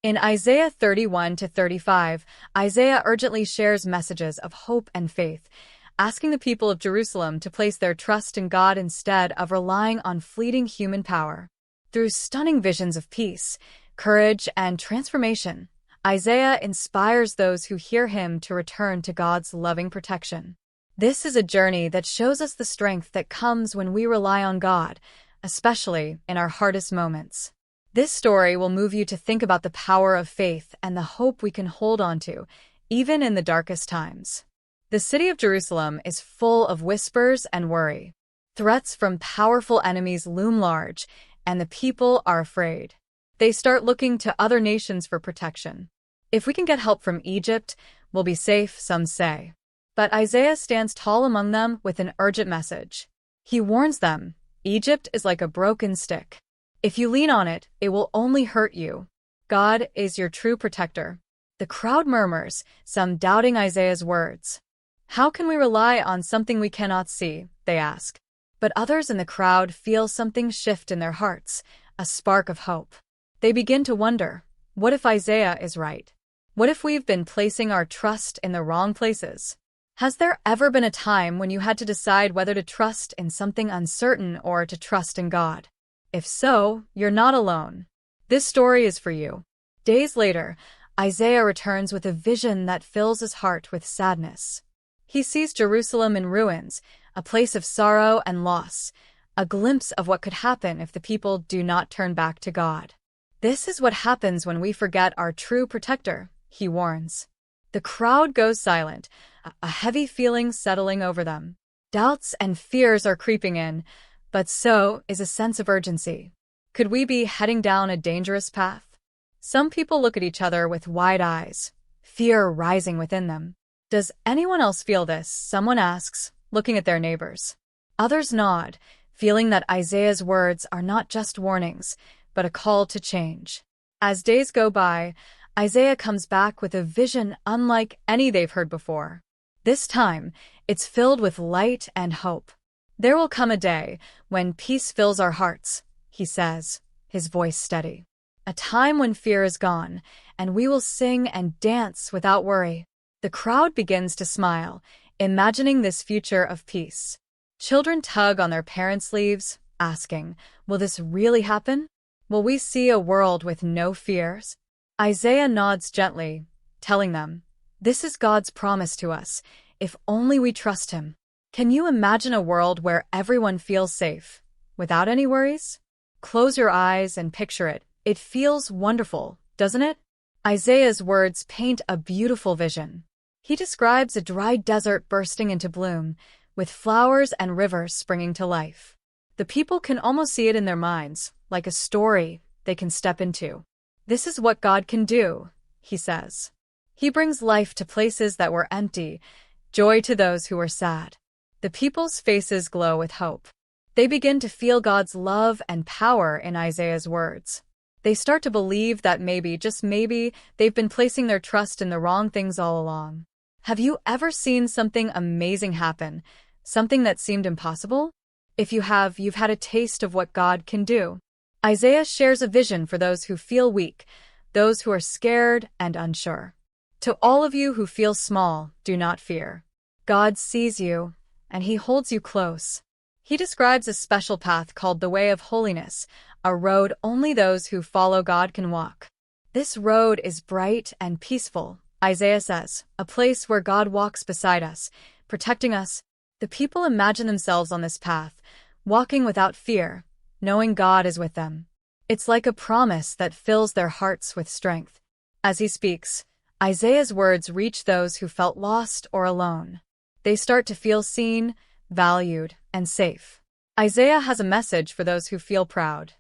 In Isaiah 31 to 35, Isaiah urgently shares messages of hope and faith, asking the people of Jerusalem to place their trust in God instead of relying on fleeting human power. Through stunning visions of peace, courage, and transformation, Isaiah inspires those who hear him to return to God's loving protection. This is a journey that shows us the strength that comes when we rely on God, especially in our hardest moments. This story will move you to think about the power of faith and the hope we can hold on to, even in the darkest times. The city of Jerusalem is full of whispers and worry. Threats from powerful enemies loom large, and the people are afraid. They start looking to other nations for protection. If we can get help from Egypt, we'll be safe, some say. But Isaiah stands tall among them with an urgent message. He warns them, Egypt is like a broken stick. If you lean on it, it will only hurt you. God is your true protector. The crowd murmurs, some doubting Isaiah's words. How can we rely on something we cannot see? They ask. But others in the crowd feel something shift in their hearts, a spark of hope. They begin to wonder, what if Isaiah is right? What if we've been placing our trust in the wrong places? Has there ever been a time when you had to decide whether to trust in something uncertain or to trust in God? If so, you're not alone. This story is for you. Days later, Isaiah returns with a vision that fills his heart with sadness. He sees Jerusalem in ruins, a place of sorrow and loss, a glimpse of what could happen if the people do not turn back to God. This is what happens when we forget our true protector, he warns. The crowd goes silent, a heavy feeling settling over them. Doubts and fears are creeping in, but so is a sense of urgency. Could we be heading down a dangerous path? Some people look at each other with wide eyes, fear rising within them. Does anyone else feel this? Someone asks, looking at their neighbors. Others nod, feeling that Isaiah's words are not just warnings, but a call to change. As days go by, Isaiah comes back with a vision unlike any they've heard before. This time, it's filled with light and hope. There will come a day when peace fills our hearts, he says, his voice steady. A time when fear is gone, and we will sing and dance without worry. The crowd begins to smile, imagining this future of peace. Children tug on their parents' sleeves, asking, will this really happen? Will we see a world with no fears? Isaiah nods gently, telling them, this is God's promise to us, if only we trust him. Can you imagine a world where everyone feels safe, without any worries? Close your eyes and picture it. It feels wonderful, doesn't it? Isaiah's words paint a beautiful vision. He describes a dry desert bursting into bloom, with flowers and rivers springing to life. The people can almost see it in their minds, like a story they can step into. This is what God can do, he says. He brings life to places that were empty, joy to those who were sad. The people's faces glow with hope. They begin to feel God's love and power in Isaiah's words. They start to believe that maybe, just maybe, they've been placing their trust in the wrong things all along. Have you ever seen something amazing happen, something that seemed impossible? If you have, you've had a taste of what God can do. Isaiah shares a vision for those who feel weak, those who are scared and unsure. To all of you who feel small, do not fear. God sees you, and he holds you close. He describes a special path called the way of holiness, a road only those who follow God can walk. This road is bright and peaceful, Isaiah says, a place where God walks beside us, protecting us. The people imagine themselves on this path, walking without fear, knowing God is with them. It's like a promise that fills their hearts with strength. As he speaks, Isaiah's words reach those who felt lost or alone. They start to feel seen, valued, and safe. Isaiah has a message for those who feel proud,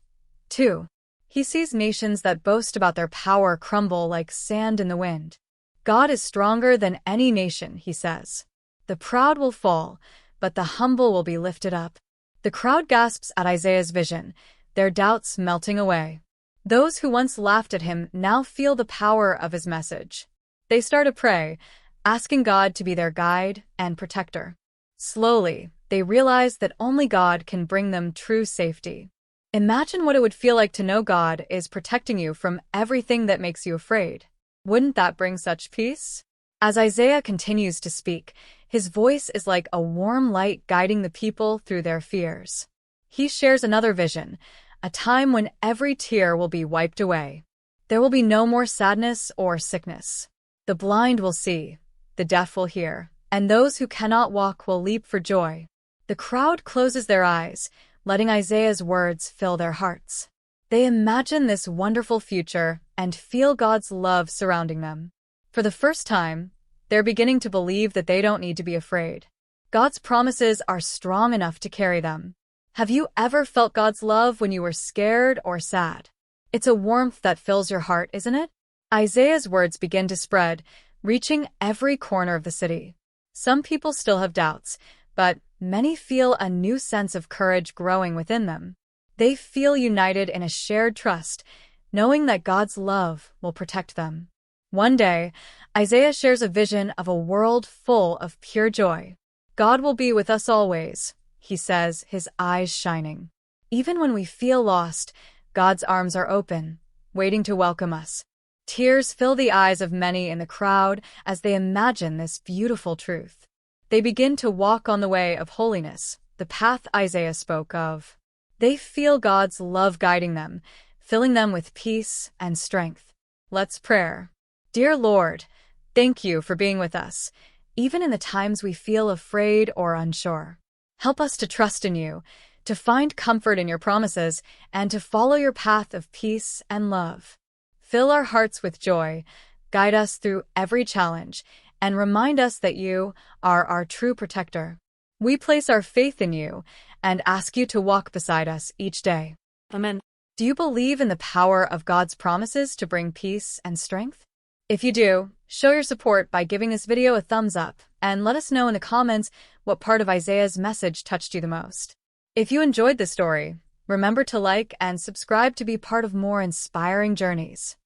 too. He sees nations that boast about their power crumble like sand in the wind. God is stronger than any nation, he says. The proud will fall, but the humble will be lifted up. The crowd gasps at Isaiah's vision, their doubts melting away. Those who once laughed at him now feel the power of his message. They start to pray, asking God to be their guide and protector. Slowly, they realize that only God can bring them true safety. Imagine what it would feel like to know God is protecting you from everything that makes you afraid. Wouldn't that bring such peace? As Isaiah continues to speak, his voice is like a warm light guiding the people through their fears. He shares another vision, a time when every tear will be wiped away. There will be no more sadness or sickness. The blind will see, the deaf will hear, and those who cannot walk will leap for joy. The crowd closes their eyes, letting Isaiah's words fill their hearts. They imagine this wonderful future and feel God's love surrounding them. For the first time, they're beginning to believe that they don't need to be afraid. God's promises are strong enough to carry them. Have you ever felt God's love when you were scared or sad? It's a warmth that fills your heart, isn't it? Isaiah's words begin to spread, reaching every corner of the city. Some people still have doubts, but many feel a new sense of courage growing within them. They feel united in a shared trust, knowing that God's love will protect them. One day, Isaiah shares a vision of a world full of pure joy. God will be with us always, he says, his eyes shining. Even when we feel lost, God's arms are open, waiting to welcome us. Tears fill the eyes of many in the crowd as they imagine this beautiful truth. They begin to walk on the way of holiness, the path Isaiah spoke of. They feel God's love guiding them, filling them with peace and strength. Let's pray. Dear Lord, thank you for being with us, even in the times we feel afraid or unsure. Help us to trust in you, to find comfort in your promises, and to follow your path of peace and love. Fill our hearts with joy, guide us through every challenge, and remind us that you are our true protector. We place our faith in you and ask you to walk beside us each day. Amen. Do you believe in the power of God's promises to bring peace and strength? If you do, show your support by giving this video a thumbs up and let us know in the comments what part of Isaiah's message touched you the most. If you enjoyed this story, remember to like and subscribe to be part of more inspiring journeys.